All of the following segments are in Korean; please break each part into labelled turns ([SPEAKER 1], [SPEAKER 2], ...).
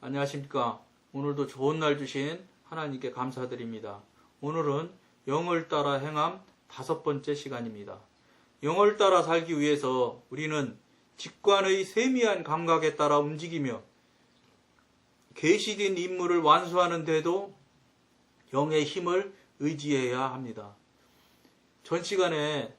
[SPEAKER 1] 안녕하십니까. 오늘도 좋은 날 주신 하나님께 감사드립니다. 오늘은 영을 따라 행함 5번째 시간입니다. 영을 따라 살기 위해서 우리는 직관의 세미한 감각에 따라 움직이며 계시된 임무를 완수하는 데도 영의 힘을 의지해야 합니다. 전 시간에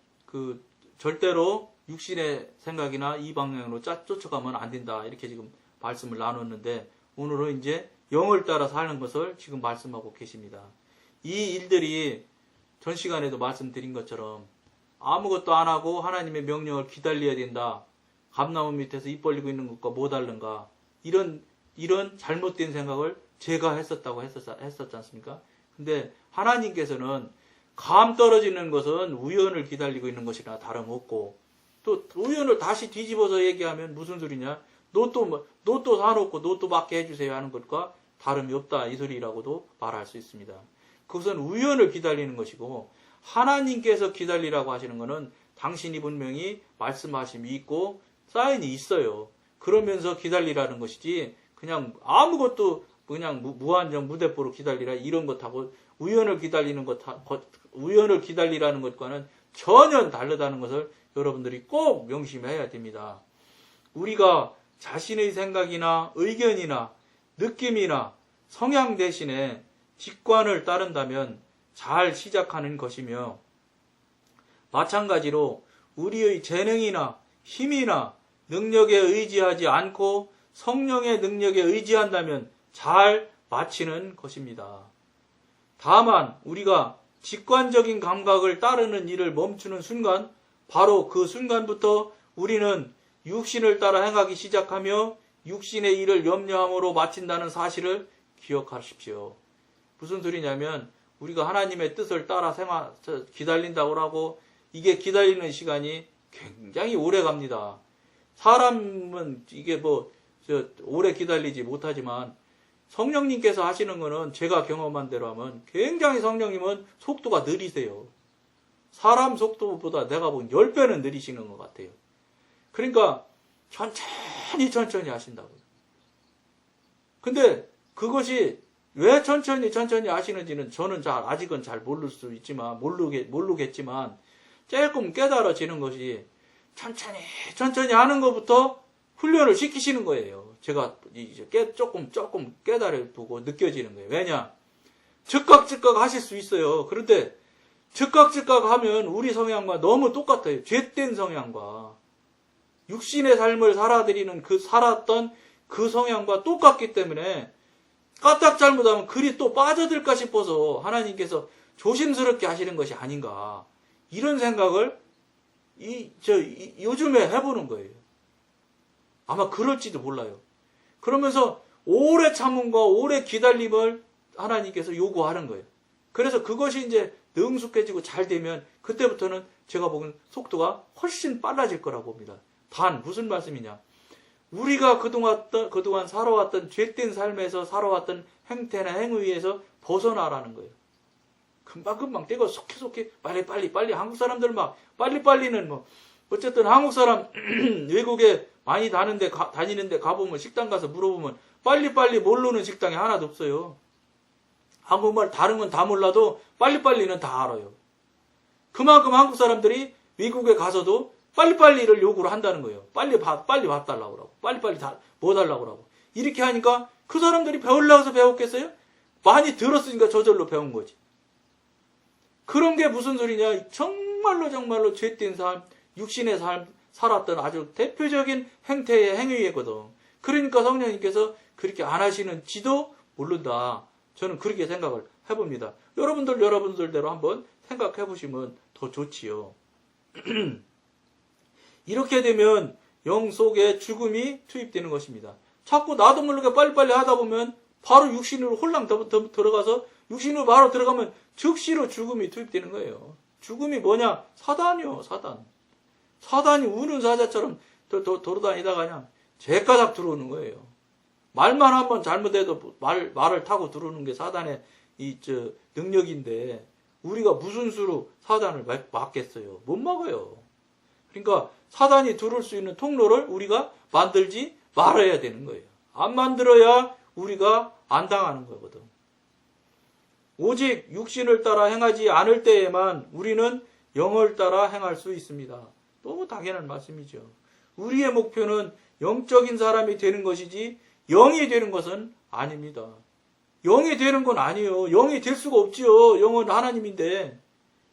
[SPEAKER 1] 절대로 육신의 생각이나 이 방향으로 쫓아가면 안 된다, 이렇게 지금 말씀을 나눴는데, 오늘은 이제 영을 따라 사는 것을 지금 말씀하고 계십니다. 이 일들이 전 시간에도 말씀드린 것처럼 아무것도 안 하고 하나님의 명령을 기다려야 된다, 감나무 밑에서 입 벌리고 있는 것과 뭐 다른가, 이런 잘못된 생각을 제가 했었지 않습니까? 근데 하나님께서는 감 떨어지는 것은 우연을 기다리고 있는 것이나 다름없고, 또 우연을 다시 뒤집어서 얘기하면 무슨 소리냐, 노또 사놓고 노또 받게 해주세요 하는 것과 다름이 없다, 이 소리라고도 말할 수 있습니다. 그것은 우연을 기다리는 것이고, 하나님께서 기다리라고 하시는 것은 당신이 분명히 말씀하심이 있고 사인이 있어요. 그러면서 기다리라는 것이지, 그냥 아무것도 그냥 무한정 무대포로 기다리라 이런 것하고 우연을 기다리라는 것과는 전혀 다르다는 것을 여러분들이 꼭 명심해야 됩니다. 우리가 자신의 생각이나 의견이나 느낌이나 성향 대신에 직관을 따른다면 잘 시작하는 것이며, 마찬가지로 우리의 재능이나 힘이나 능력에 의지하지 않고 성령의 능력에 의지한다면 잘 마치는 것입니다. 다만 우리가 직관적인 감각을 따르는 일을 멈추는 순간, 바로 그 순간부터 우리는 육신을 따라 행하기 시작하며 육신의 일을 염려함으로 마친다는 사실을 기억하십시오. 무슨 소리냐면, 우리가 하나님의 뜻을 따라 기다린다고 하고, 이게 기다리는 시간이 굉장히 오래 갑니다. 사람은 이게 오래 기다리지 못하지만, 성령님께서 하시는 거는 제가 경험한 대로 하면 굉장히 성령님은 속도가 느리세요. 사람 속도보다 내가 본 10배는 느리시는 것 같아요. 그러니까 천천히 하신다고요. 근데 그것이 왜 천천히 하시는지는 저는 아직은 잘 모르겠지만 조금 깨달아지는 것이, 천천히 하는 것부터 훈련을 시키시는 거예요. 제가 이제 조금 깨달아보고 느껴지는 거예요. 왜냐? 즉각 하실 수 있어요. 그런데 즉각 하면 우리 성향과 너무 똑같아요. 죄된 성향과 육신의 삶을 살았던 그 성향과 똑같기 때문에, 까딱 잘못하면 그리 또 빠져들까 싶어서 하나님께서 조심스럽게 하시는 것이 아닌가, 이런 생각을 요즘에 해보는 거예요. 아마 그럴지도 몰라요. 그러면서 오래 참음과 오래 기다림을 하나님께서 요구하는 거예요. 그래서 그것이 이제 능숙해지고 잘 되면 그때부터는 제가 보기엔 속도가 훨씬 빨라질 거라고 봅니다. 단 무슨 말씀이냐, 우리가 그동안 살아왔던 죄된 삶에서 살아왔던 행태나 행위에서 벗어나라는 거예요. 금방 떼고 속히 빨리 한국 사람들 막 빨리는 어쨌든 한국 사람 외국에 많이 다니는데 가보면, 식당 가서 물어보면 빨리 모르는 식당이 하나도 없어요. 한국말 다른 건 다 몰라도 빨리는 다 알아요. 그만큼 한국 사람들이 미국에 가서도 빨리를 요구를 한다는 거예요. 빨리 봐달라고 그러고, 빨리 뭐 달라고 그러고. 이렇게 하니까 그 사람들이 배우려고 해서 배웠겠어요? 많이 들었으니까 저절로 배운 거지. 그런 게 무슨 소리냐, 정말로 죄된 삶, 육신의 삶 살았던 아주 대표적인 행위거든. 그러니까 성령님께서 그렇게 안 하시는지도 모른다. 저는 그렇게 생각을 해봅니다. 여러분들대로 한번 생각해 보시면 더 좋지요. 이렇게 되면 영 속에 죽음이 투입되는 것입니다. 자꾸 나도 모르게 빨리 하다 보면 바로 육신으로 홀랑 들어가서, 육신으로 바로 들어가면 즉시로 죽음이 투입되는 거예요. 죽음이 뭐냐? 사단이요, 사단. 사단이 우는 사자처럼 돌아다니다가 그냥 제가닥 들어오는 거예요. 말만 한번 잘못해도 말을 타고 들어오는 게 사단의 능력인데, 우리가 무슨 수로 사단을 막겠어요? 못 막아요. 그러니까 사단이 들어올 수 있는 통로를 우리가 만들지 말아야 되는 거예요. 안 만들어야 우리가 안 당하는 거거든. 오직 육신을 따라 행하지 않을 때에만 우리는 영을 따라 행할 수 있습니다. 너무 당연한 말씀이죠. 우리의 목표는 영적인 사람이 되는 것이지 영이 되는 것은 아닙니다. 영이 되는 건 아니에요. 영이 될 수가 없지요. 영은 하나님인데.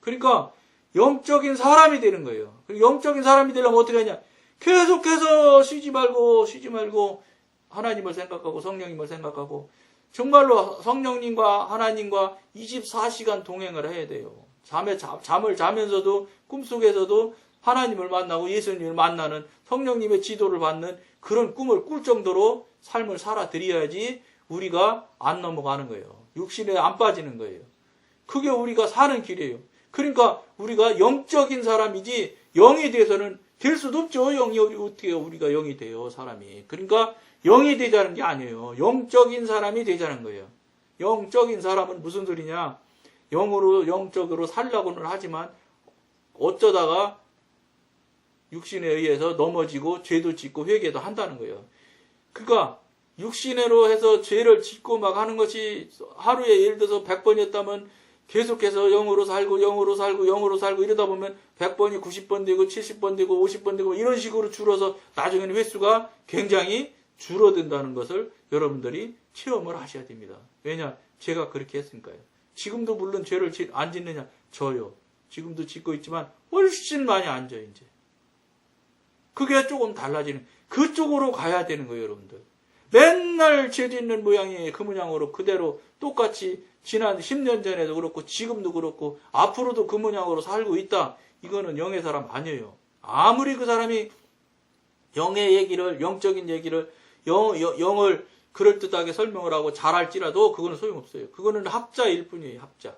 [SPEAKER 1] 그러니까 영적인 사람이 되는 거예요. 영적인 사람이 되려면 어떻게 하냐? 계속해서 쉬지 말고 하나님을 생각하고 성령님을 생각하고 정말로 성령님과 하나님과 24시간 동행을 해야 돼요. 잠을 자면서도 꿈속에서도 하나님을 만나고 예수님을 만나는 성령님의 지도를 받는 그런 꿈을 꿀 정도로 삶을 살아드려야지 우리가 안 넘어가는 거예요. 육신에 안 빠지는 거예요. 그게 우리가 사는 길이에요. 그러니까 우리가 영적인 사람이지 영이 돼서는 될 수도 없죠. 영이 어떻게 우리가 영이 돼요, 사람이. 그러니까 영이 되자는 게 아니에요. 영적인 사람이 되자는 거예요. 영적인 사람은 무슨 소리냐? 영적으로 살려고는 하지만 어쩌다가 육신에 의해서 넘어지고 죄도 짓고 회개도 한다는 거예요. 그러니까 육신으로 해서 죄를 짓고 막 하는 것이 하루에 예를 들어서 100번이었다면 계속해서 영으로 살고 이러다 보면 100번이 90번 되고 70번 되고 50번 되고 이런 식으로 줄어서 나중에는 횟수가 굉장히 줄어든다는 것을 여러분들이 체험을 하셔야 됩니다. 왜냐? 제가 그렇게 했으니까요. 지금도 물론 죄를 안 짓느냐? 저요. 지금도 짓고 있지만 훨씬 많이 안 져요, 이제. 그게 조금 달라지는, 그쪽으로 가야 되는 거예요, 여러분들. 맨날 죄 짓는 모양이 그 모양으로 그대로 똑같이 지난 10년 전에도 그렇고 지금도 그렇고 앞으로도 그 모양으로 살고 있다. 이거는 영의 사람 아니에요. 아무리 그 사람이 영적인 얘기를 영을 그럴듯하게 설명을 하고 잘할지라도 그거는 소용없어요. 그거는 합자일 뿐이에요. 합자.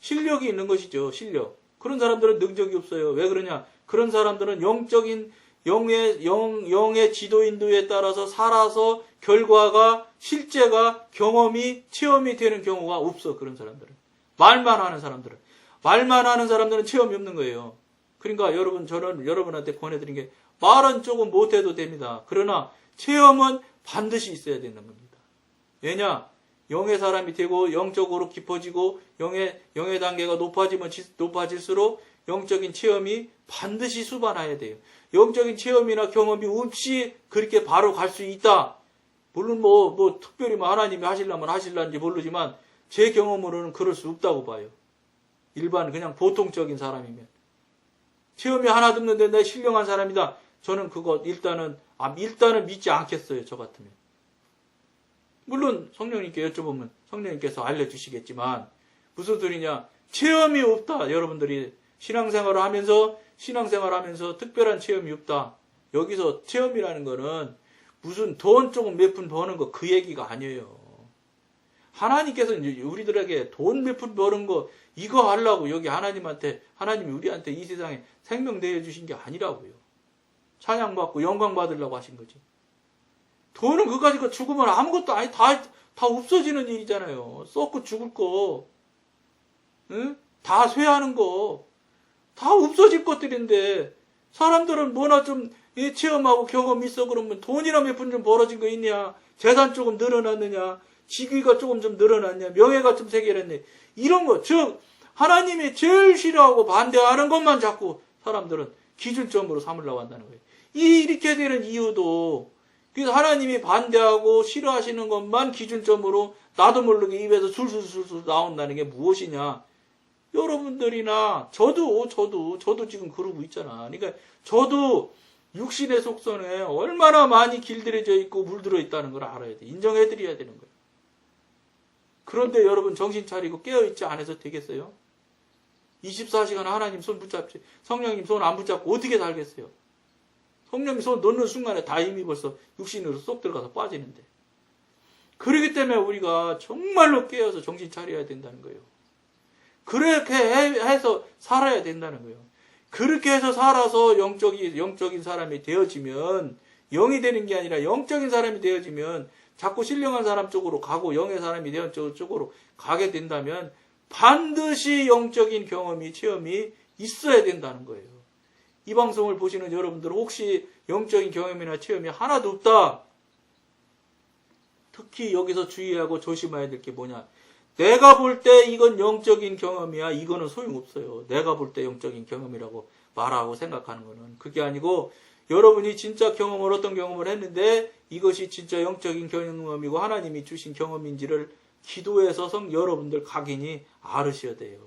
[SPEAKER 1] 실력이 있는 것이죠. 실력. 그런 사람들은 능력이 없어요. 왜 그러냐? 그런 사람들은 영적인 영의 지도인도에 따라서 살아서 결과가 실제가 체험이 되는 경우가 없어. 그런 사람들은. 말만 하는 사람들은 체험이 없는 거예요. 그러니까 저는 여러분한테 권해드린 게 말은 조금 못해도 됩니다. 그러나 체험은 반드시 있어야 되는 겁니다. 왜냐? 영의 사람이 되고 영적으로 깊어지고 영의 단계가 높아질수록 영적인 체험이 반드시 수반해야 돼요. 영적인 체험이나 경험이 없이 그렇게 바로 갈 수 있다. 물론 특별히 하나님이 하실란지 모르지만 제 경험으로는 그럴 수 없다고 봐요. 일반 그냥 보통적인 사람이면. 체험이 하나도 없는데 내가 신령한 사람이다. 저는 그거 일단은 믿지 않겠어요. 저 같으면. 물론 성령님께 여쭤보면 성령님께서 알려주시겠지만 무슨 소리냐. 체험이 없다. 여러분들이 신앙생활을 하면서 특별한 체험이 없다. 여기서 체험이라는 거는 무슨 돈 조금 몇 푼 버는 거 그 얘기가 아니에요. 하나님께서 이제 우리들에게 돈 몇 푼 버는 거 이거 하려고 여기 하나님이 우리한테 이 세상에 생명 내어주신 게 아니라고요. 찬양받고 영광 받으려고 하신 거지. 돈은 그거 가지고 죽으면 아무것도 아니 다 없어지는 일이잖아요. 썩고 죽을 거, 응? 다 쇠하는 거, 다 없어질 것들인데 사람들은 뭐나 좀 체험하고 경험 있어 그러면 돈이나 몇 푼 좀 벌어진 거 있냐? 재산 조금 늘어났느냐? 직위가 조금 좀 늘어났냐? 명예가 좀 생겨났네? 이런 거, 즉 하나님이 제일 싫어하고 반대하는 것만 자꾸 사람들은 기준점으로 삼으려고 한다는 거예요. 이렇게 되는 이유도 그래서 하나님이 반대하고 싫어하시는 것만 기준점으로 나도 모르게 입에서 술술 나온다는 게 무엇이냐? 여러분들이나 저도 지금 그러고 있잖아. 그러니까 저도 육신의 속선에 얼마나 많이 길들여져 있고 물들어 있다는 걸 알아야 돼. 인정해드려야 되는 거예요. 그런데 여러분 정신 차리고 깨어있지 않아서 되겠어요? 24시간 하나님 손 붙잡지, 성령님 손 안 붙잡고 어떻게 살겠어요? 성령님 손 넣는 순간에 다 이미 벌써 육신으로 쏙 들어가서 빠지는데. 그렇기 때문에 우리가 정말로 깨어서 정신 차려야 된다는 거예요. 그렇게 해서 살아야 된다는 거예요. 그렇게 해서 살아서 영적인 사람이 되어지면, 영이 되는 게 아니라 영적인 사람이 되어지면 자꾸 신령한 사람 쪽으로 가고 영의 사람이 되는 쪽으로 가게 된다면 반드시 영적인 경험이, 체험이 있어야 된다는 거예요. 이 방송을 보시는 여러분들 혹시 영적인 경험이나 체험이 하나도 없다. 특히 여기서 주의하고 조심해야 될 게 뭐냐. 내가 볼 때 이건 영적인 경험이야. 이거는 소용없어요. 내가 볼 때 영적인 경험이라고 말하고 생각하는 거는. 그게 아니고 여러분이 진짜 경험을 어떤 경험을 했는데 이것이 진짜 영적인 경험이고 하나님이 주신 경험인지를 기도해서 여러분들 각인이 알으셔야 돼요.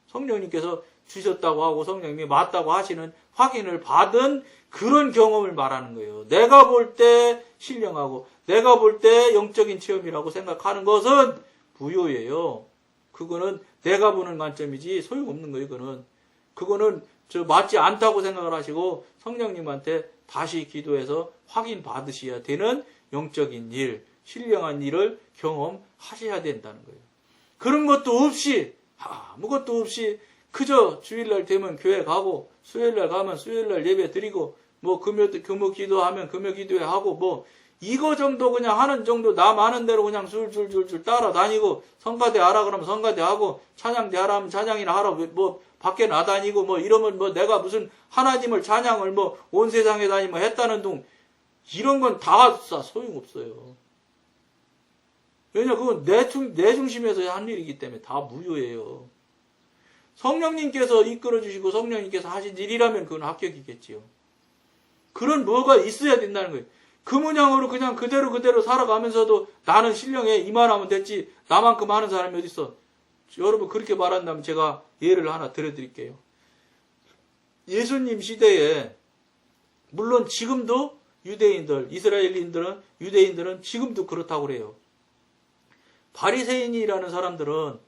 [SPEAKER 1] 성령님께서 주셨다고 하고 성령님이 맞다고 하시는 확인을 받은 그런 경험을 말하는 거예요. 내가 볼 때 신령하고 내가 볼 때 영적인 체험이라고 생각하는 것은 무효예요. 그거는 내가 보는 관점이지 소용없는 거예요. 그거는 맞지 않다고 생각을 하시고 성령님한테 다시 기도해서 확인 받으셔야 되는 영적인 일, 신령한 일을 경험하셔야 된다는 거예요. 그런 것도 없이 아무것도 없이 그저 주일날 되면 교회 가고 수요일날 가면 수요일날 예배 드리고 뭐 금요 기도하면 금요 기도회 하고 뭐 이거 정도 그냥 하는 정도 남 아는 대로 그냥 줄줄줄줄 따라다니고 성가대 하라 그러면 성가대 하고 찬양대 하라 하면 찬양이나 하라 뭐 밖에 나다니고 뭐 이러면 뭐 내가 무슨 하나님을 찬양을 뭐 온 세상에 다니면 했다는 둥 이런 건 다 소용없어요. 왜냐 그건 내 중심에서 한 일이기 때문에 다 무효예요. 성령님께서 이끌어 주시고 성령님께서 하신 일이라면 그건 합격이겠지요. 그런 뭐가 있어야 된다는 거예요. 그 모양으로 그냥 그대로 살아가면서도 나는 신령해 이만하면 됐지 나만큼 하는 사람이 어디 있어. 여러분 그렇게 말한다면 제가 예를 하나 들어드릴게요. 예수님 시대에 물론 지금도 유대인들은 지금도 그렇다고 그래요. 바리새인이라는 사람들은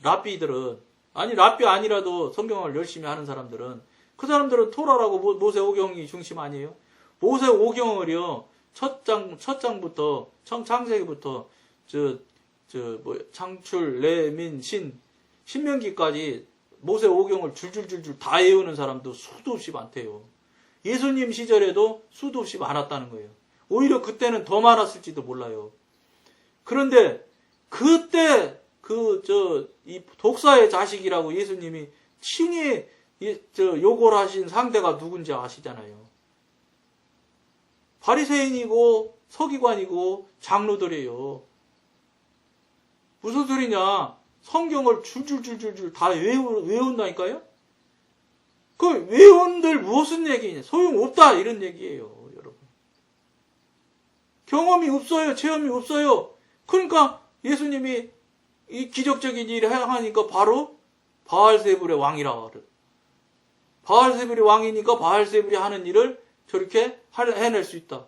[SPEAKER 1] 랍비들은 아니 랍비 아니라도 성경을 열심히 하는 사람들은 그 사람들은 토라라고 모세오경이 중심 아니에요? 모세오경을요 첫 장부터 창세기부터 창출 레민 신명기까지 모세오경을 줄줄줄줄 다 외우는 사람도 수도 없이 많대요. 예수님 시절에도 수도 없이 많았다는 거예요. 오히려 그때는 더 많았을지도 몰라요. 그런데 그때 이 독사의 자식이라고 예수님이 친히 요구를 하신 상대가 누군지 아시잖아요. 바리새인이고 서기관이고 장로들이에요. 무슨 소리냐? 성경을 줄줄줄줄 다 외운다니까요? 그 외운들 무슨 얘기냐? 소용없다 이런 얘기예요, 여러분. 경험이 없어요, 체험이 없어요. 그러니까 예수님이 이 기적적인 일을 행하니까 바로 바알세불의 왕이라 그래요. 바알세불이 왕이니까 바알세불이 하는 일을 저렇게 해낼 수 있다.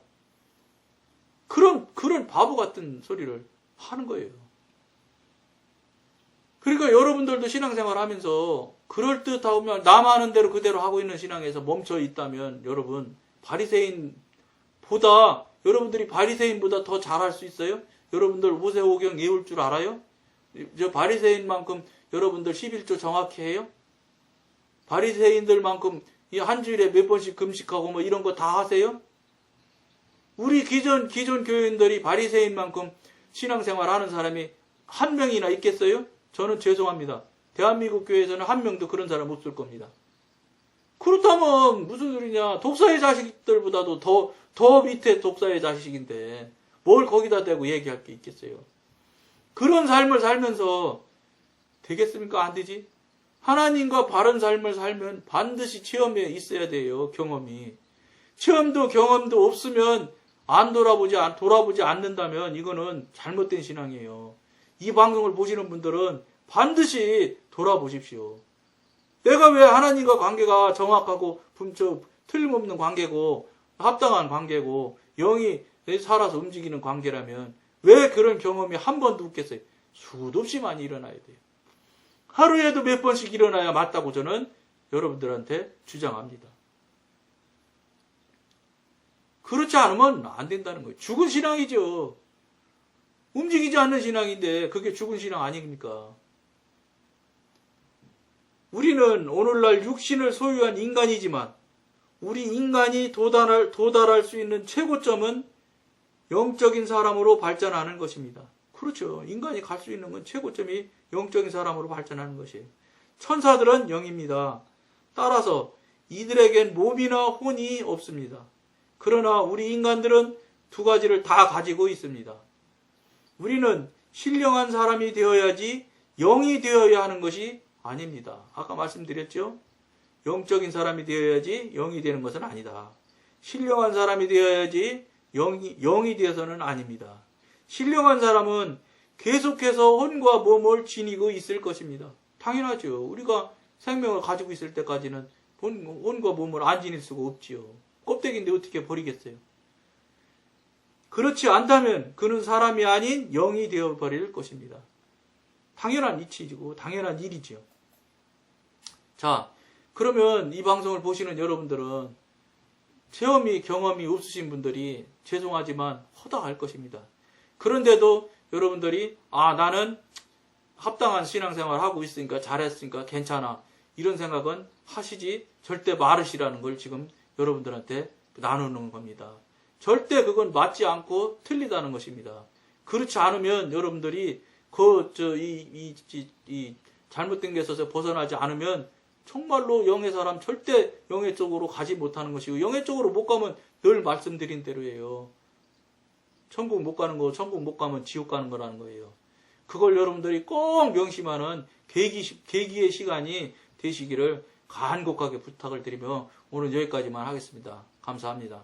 [SPEAKER 1] 그런 바보 같은 소리를 하는 거예요. 그러니까 여러분들도 신앙생활 하면서 그럴듯하면 남 하는 대로 그대로 하고 있는 신앙에서 멈춰 있다면 여러분 여러분들이 바리새인보다 더 잘할 수 있어요? 여러분들 모세오경 외울 줄 알아요? 저 바리새인만큼 여러분들 11조 정확히 해요? 바리새인들만큼 한 주일에 몇 번씩 금식하고 뭐 이런 거 다 하세요? 우리 기존 교인들이 바리새인만큼 신앙생활 하는 사람이 한 명이나 있겠어요? 저는 죄송합니다. 대한민국 교회에서는 한 명도 그런 사람 없을 겁니다. 그렇다면 무슨 소리냐? 독사의 자식들보다도 더 밑에 독사의 자식인데 뭘 거기다 대고 얘기할 게 있겠어요? 그런 삶을 살면서 되겠습니까? 안 되지? 하나님과 바른 삶을 살면 반드시 체험에 있어야 돼요. 경험이. 체험도 경험도 없으면 돌아보지 않는다면 이거는 잘못된 신앙이에요. 이 방송을 보시는 분들은 반드시 돌아보십시오. 내가 왜 하나님과 관계가 정확하고 틀림없는 관계고 합당한 관계고 영이 살아서 움직이는 관계라면 왜 그런 경험이 한 번도 없겠어요? 수도 없이 많이 일어나야 돼요. 하루에도 몇 번씩 일어나야 맞다고 저는 여러분들한테 주장합니다. 그렇지 않으면 안 된다는 거예요. 죽은 신앙이죠. 움직이지 않는 신앙인데 그게 죽은 신앙 아닙니까? 우리는 오늘날 육신을 소유한 인간이지만 우리 인간이 도달할 수 있는 최고점은 영적인 사람으로 발전하는 것입니다. 그렇죠. 인간이 갈 수 있는 건 최고점이 영적인 사람으로 발전하는 것이에요. 천사들은 영입니다. 따라서 이들에겐 몸이나 혼이 없습니다. 그러나 우리 인간들은 두 가지를 다 가지고 있습니다. 우리는 신령한 사람이 되어야지 영이 되어야 하는 것이 아닙니다. 아까 말씀드렸죠? 영적인 사람이 되어야지 영이 되는 것은 아니다. 신령한 사람이 되어야지 영이 되어서는 아닙니다. 신령한 사람은 계속해서 혼과 몸을 지니고 있을 것입니다. 당연하죠. 우리가 생명을 가지고 있을 때까지는 혼과 몸을 안 지닐 수가 없지요. 껍데기인데 어떻게 버리겠어요? 그렇지 않다면 그는 사람이 아닌 영이 되어버릴 것입니다. 당연한 이치이고 당연한 일이지요. 자, 그러면 이 방송을 보시는 여러분들은 체험이 경험이 없으신 분들이 죄송하지만 허다할 것입니다. 그런데도 여러분들이 나는 합당한 신앙생활을 하고 있으니까 잘했으니까 괜찮아 이런 생각은 하시지 절대 말으시라는 걸 지금 여러분들한테 나누는 겁니다. 절대 그건 맞지 않고 틀리다는 것입니다. 그렇지 않으면 여러분들이 이 잘못된 게 있어서 벗어나지 않으면 정말로 영의 사람 절대 영의 쪽으로 가지 못하는 것이고 영의 쪽으로 못 가면 늘 말씀드린 대로예요. 천국 못 가는 거, 천국 못 가면 지옥 가는 거라는 거예요. 그걸 여러분들이 꼭 명심하는 계기의 시간이 되시기를 간곡하게 부탁을 드리며 오늘 여기까지만 하겠습니다. 감사합니다.